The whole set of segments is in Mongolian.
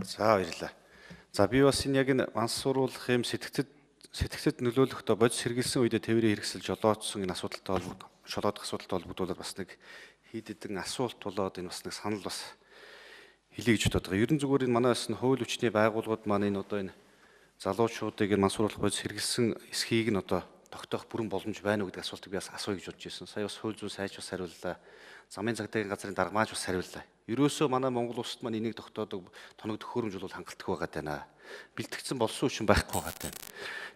За баярлалаа. За би бас энэ яг энэ мансууруулах юм сэтгцэд нөлөөлөхдөө бодис хэрэгэлсэн үедээ тээврийн хэрэгсэл жолоодсон энэ асуудалтай шолоодох асуудалтай холбогдуулаад бас нэг хийдэдэн асуулт болоод энэ бас нэг санал бас хэлье гэж боддог. Ерөн зүгээр энэ манай бас хууль хүчний байгууллагууд маань энэ одоо энэ залуучуудыг энэ мансууруулах бодис хэрэгэлсэн эсхийг нь одоо тогтоох бүрэн боломж байна уу гэдэг асуултыг би бас асууя гэж бодож байсан. Сая бас хууль зүйн сайж бас хариуллаа. Замын цагдаагийн газрын даргамаач бас хариуллаа. Ерөөсөө манай Монгол улсад маань энийг тогтоодог тоног төхөөрөмж бол хангалттай байгаа даа. Бэлтгэгдсэн болсон үчин байхгүй байгаа даа.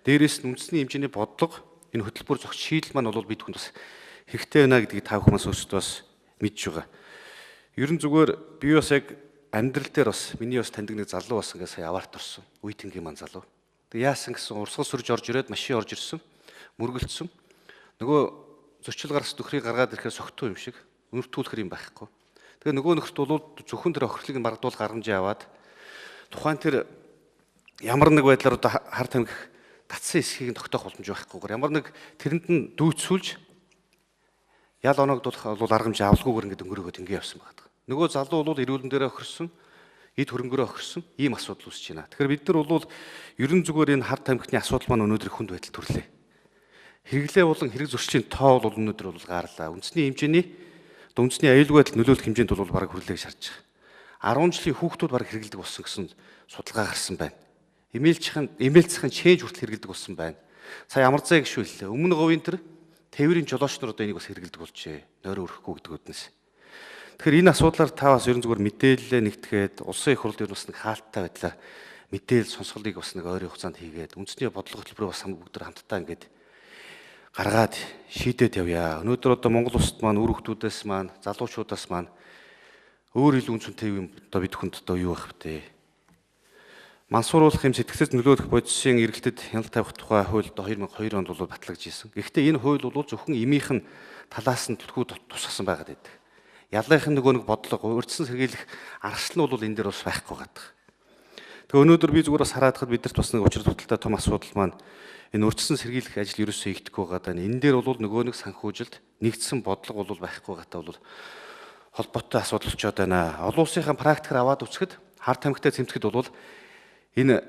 Дээрээс нь үндэсний хэмжээний бодлого энэ хөтөлбөр зохиц шийдэл маань бол бид хүнд бас хэрэгтэй байна гэдгийг та бүхэн өөрсдөө бас мэдж байгаа. Ерөн зүгээр би бас яг амьдрал дээр бас миний бас таньдаг нэг залуу бас ингээ сая аваарт орсон. Үеийнгийн маань залуу. Тэг яасан гэсэн урсгал сүрж орж ирээд машин орж ирсэн. Мөргөлдсөн. Нөгөө зөрчил гаргас нөхрийг гаргаад ирэхээр согтуу юм шиг өнөртүүлэх юм байхгүй. Тэгээ нөгөө нөхөрт бол зөвхөн тэр охирлыг нь бардуул гаргамжаа аваад тухайн тэр ямар нэг байдлаар одоо хар тамхи татсан эсхийг нь тогтоох боломж байхгүйгээр ямар нэг тэрэнд нь дүүцүүлж ял оногдуулах бол аргамжаа авалгүйгээр ингээд өнгөрөөгд ингэ явсан байгаа. Нөгөө залуу бол эрүүлэн дээрээ охирсон, эд хөрөнгөөрөө охирсон ийм асуудал үүсэж байна. Тэгэхээр бид нар бол ерөн зүгээр энэ хар тамхины асуудал маань өнөөдөр хүнд байдал төрлөө. Хэрэглээ болон хэрэг зөрчлийн тоо бол өнөөдөр бол gaарлаа. Үндэсний аюулгүй байдал нөлөөлөх хэмжээнд бол бараг хүрлээ гэж харж байгаа. 10 жилийн хүүхдүүд бараг хэрэгэлдэг болсон гэсэн судалгаа гарсан байна. Эмээлцхэн чэйж хүртэл хэрэгэлдэг болсон байна. Сая амар зай гişүү хэллээ. Өмнө говийн тэр тээврийн жолооч нар одоо энийг бас хэрэгэлдэг болжээ. Нойроо өрөхгүй гэдэг үднэс. Тэгэхээр энэ асуудлаар та бас ерөн зүгээр мэдээлэл нэгтгээд улсын их хурлын бас нэг хаалттай байдлаар мэдээлэл сонсголыг бас нэг ойрын хугацаанд хийгээд үндэсний бодлого хөтөлбөрөөр бас бүгд хамтдаа ингээд гаргаад шийдээд явъя. Өнөөдөр одоо Монгол улсад маань үр хөвгтүүдээс маань залуучуудаас маань өөр илүү үнцэнтэй юм одоо бид хүнд одоо юу байх вэ? Мансууруулах юм сэтгцэд нөлөөлөх бодисын эргэлтэд хяналт тавих тухай хууль одоо 2002 онд бол батлагдчихсэн. Гэхдээ энэ хууль бол зөвхөн эмийнхэн талаас нь төлхөө тусгасан байгаад байдаг. Ялгынхын нөгөө нэг бодлого, урьдчилан сэргийлэх аргачлал нь бол энэ дээр бас байхгүй байгаа. Тэгээ өнөөдөр би зүгээр бас хараадахад бидэрт бас нэг учир туталтай том асуудал маань энэ урьдчилан сэргийлэх ажил ерөөсөө хийгдэхгүй байгаа даа. Энэ дээр бол нөгөө нэг санхүүжилт нэгдсэн бодлого бол байхгүй гатаа бол холбоотой асуудал болчиход байна. Олон улсынхаа практикаар аваад үзэхэд хар тамхитай цэмцэхэд бол энэ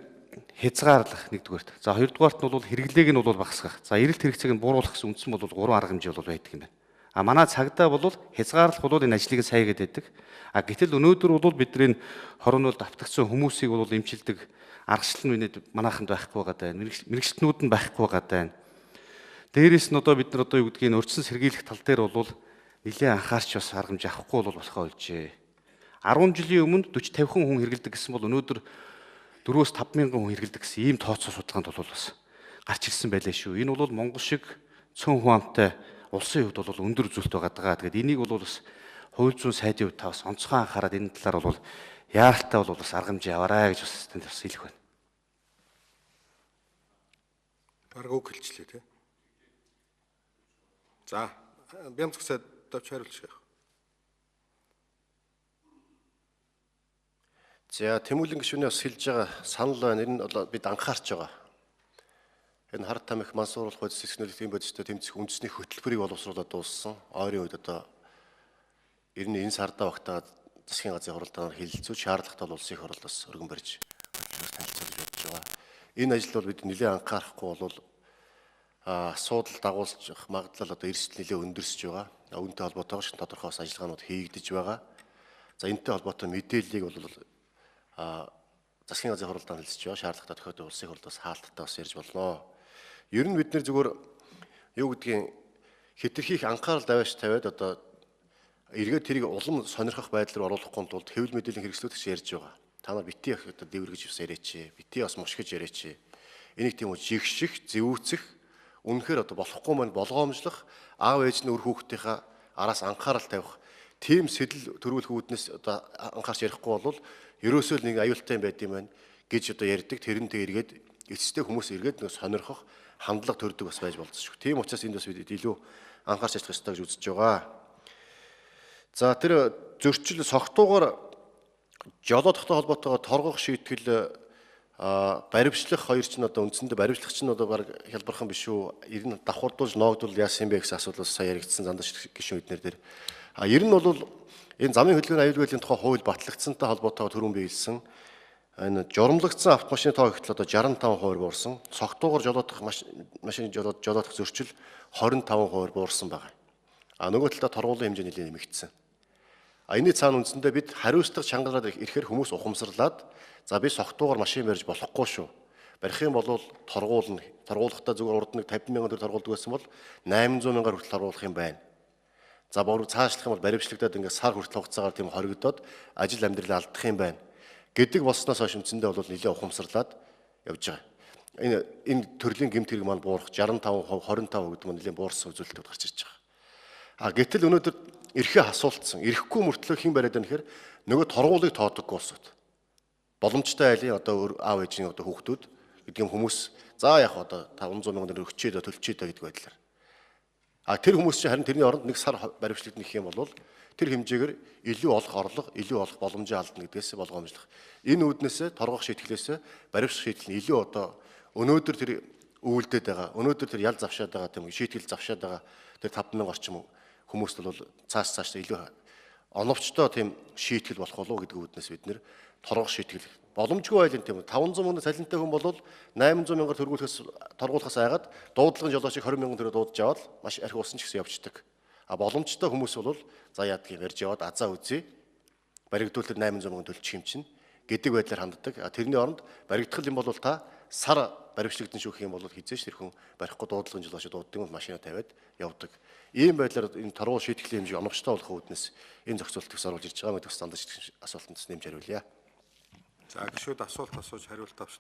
хязгаарлах нэгдүгээрт. За хоёрдугаарт нь бол хэрэглээг нь бол багасгах. За эрэлт хэрэгцээг нь бууруулах гэсэн үндсэн бол 3 арга хэмжээ бол байдаг юм байна. А манай цагдаа бол хязгаарлах бол энэ ажлыг сая гэдэг. А гэтэл өнөөдөр бол бидний хорон улд автагдсан хүмүүсийг бол эмчилдэг аргачлал нь манайханд байхгүй байгаа даа. Мэргэжлтнүүд нь байхгүй байгаа даа. Дээрээс нь одоо бид нар одоо юу гэдгийг урьдчилан сэргийлэх тал дээр бол нэлээд анхаарч бас арга хэмжээ авахгүй бол болохоо олжээ. 10 жилийн өмнө 40-50 хүн хэрэгэлдэг гэсэн бол өнөөдөр 4-5 мянган хүн хэрэгэлдэг гэсэн ийм тооцоо судалгаанд бол бас гарч ирсэн байлаа шүү. Энэ бол Монгол шиг цөөн хүн амтай улсын хувьд бол өндөр үзүүлэлт байгаа даа. Тэгээд энийг бол бас хууль зүйн сайдын хувьд та бас онцгой анхаарал энэ талаар бол яаралтай бол бас арга хэмжээ аваарай гэж бас танд бас хэлэх байна. Бараг үг хэлчихлээ тий. За, Бямцгсад давч хариулчих. За, Тэмүүлэн гишүүний бас хэлж байгаа санал байна. Энэ бол бид анхаарч байгаа. Энэ хар тамхи мансууруулах бодис сэхнэлтийн бодистой тэмцэх үндэсний хөтөлбөрийг боловсруулаад дууссан. Ойрын үед одоо энэ сардаа багтаа засгийн газрын хуралдаанаар хэлэлцүү шаардлагатай бол улсын их хурлд бас өргөн барьж танилцуулж бодож байгаа. Энэ ажил бол бид нэлээд анхаарахгүй бол асуудал дагуулж магадлал одоо эрсдэл нэлээд өндөрсөж байгаа. Үүнтэй холбоотойгоор шин тодорхой ажиллагаанууд хийгдэж байгаа. За энэтэй холбоотой мэдээллийг бол засгийн газрын хуралдаанд хэлцэж байгаа. Шаардлагатай тохиолдолд улсын их хурлд бас хаалттай бас ярьж болно. Ер нь бид нэр зүгээр юу гэдгийг хэтэрхийх анхаарал даваач тавиад одоо эргээд тэрийг улам сонирхох байдал руу оруулахгүй тулд хэвлэл мэдээллийн хэрэгслүүд гэж ярьж байгаа. Та нар битгий одоо дэвэргэж бас яриач, битгий бас мушгиж яриач. Энийг тийм үү жигших, зэвүүцэх, үнэхээр одоо болохгүй маань болгоомжлох, аав ээж нь өр хүүхдийнхаа араас анхаарал тавих, тийм сэтэл төрүүлэх үүднээс одоо анхаарч ярихгүй бол ерөөсөө нэг аюултай юм байд юм байна гэж одоо ярьдаг. Тэрнтэй эргээд эцэстээ хүмүүс эргээд нэг сонирхох хандлага төрдөг бас байж болцсон шүү. Тийм учраас энд бас бид илүү анхаарч ажиллах ёстой гэж үзэж байгаа. За тэр зөрчил согтуугаар жолоодохтой холбоотойгоо торгох шийтгэл баримтлах хоёр ч нь одоо үндсэндээ баримтлах ч нь одоо баг хялбархан биш үү? Ер нь давхардуулж ноогдвол яасан юм бэ гэсэн асуудал бас сая яригдсан зандаж гишүүн эднэр дээр. Ер нь бол энэ замын хөдөлгөөний аюулгүй байдлын тухай хууль батлагдсантай холбоотойгоо түрүүн би хэлсэн энэ журамлагдсан автомашины тоо гэтэл одоо 65% буурсан. Цогтуугаар жолоодох машин жолоодох зөрчил 25% буурсан байна. Нөгөө талдаа торгуулийн хэмжээ нэлээд нэмэгдсэн. Энэний цаана үндсэндээ бид хариуцлага чангалаад ирэхээр хүмүүс ухамсарлаад за би цогтуугаар машин барьж болохгүй шүү. Барих юм бол торгуулна. Торгуулахдаа зүгээр урд нэг 50 мянган төгрөг торгуулдаг байсан бол 800 мянгаар хүртэл торгуулах юм байна. За бороо цаашлах юм бол баримтлагтаад ингээд сар хүртэл хугацаагаар тийм хоригдоод ажил амьдралаа алдах юм байна гэдэг болсноос хойш үндсэндээ бол нэлээд ухамсарлаад явж байгаа. Энэ төрлийн гэмт хэрэг маань буурах 65%, 25% гэдэг нь нэлээд буурсан үзүүлэлтүүд гарч ирж байгаа. Гэтэл өнөөдөр эрхээ хасуулцсан. Эрэхгүй мөртлөө хэн бариад байна гэхээр нөгөө торгуулыг тоодоггүй улсууд. Боломжтой айлын одоо аав ээжийн одоо хүүхдүүд гэдэг юм хүмүүс за яг одоо 500 мянган төгрөг өччээд төлчээд гэдэг байдлаар. Тэр хүмүүс чинь харин тэрний оронд нэг сар баримтлагд нэх юм бол тэр хэмжээгээр илүү олох орлого, илүү олох боломжийг алдна гэдгээс болгоомжлох. Энэ үүднээсээ торгох шийтгэлээсээ баримтлагч шийтгэл нь илүү одоо өнөөдөр тэр үүлдээд байгаа, өнөөдөр тэр ял завшаад байгаа тийм шийтгэл завшаад байгаа тэр 5000 орчим хүмүүст бол цааш илүү оновчтой тийм шийтгэл болох болов гэдэг үүднээс бид нэр торгох шийтгэл боломжгүй байлын тийм 500 мөнгө цалинтай хүн бол 800 мянгаар торгуулахаас айгаад дуудлагын жолоочийг 20 мянган төгрөг дуудаж аваад маш архи усан ч гэсэн явждаг. Боломжтой хүмүүс бол за яадгийг ярьж яваад азаа үзье. Баригдуулахад 800 мөнгө төлчих юм чинь гэдэг байдлаар ханддаг. Тэрний оронд баригдах юм бол та сар баримтлагдан шүүх юм бол хизээш тэр хүн барихгүй дуудлагын жолооч дууддаг бол машина тавиад явдаг. Ийм байдлаар энэ торгуул шийтгэлийн хэмжээ оновчтой болох үүднээс энэ зохицуулт төс оруулж ирж байгаа гэдэг стандарт асуултанд нэмж хариулъя. За гişүүд асуулт асууж хариулт авч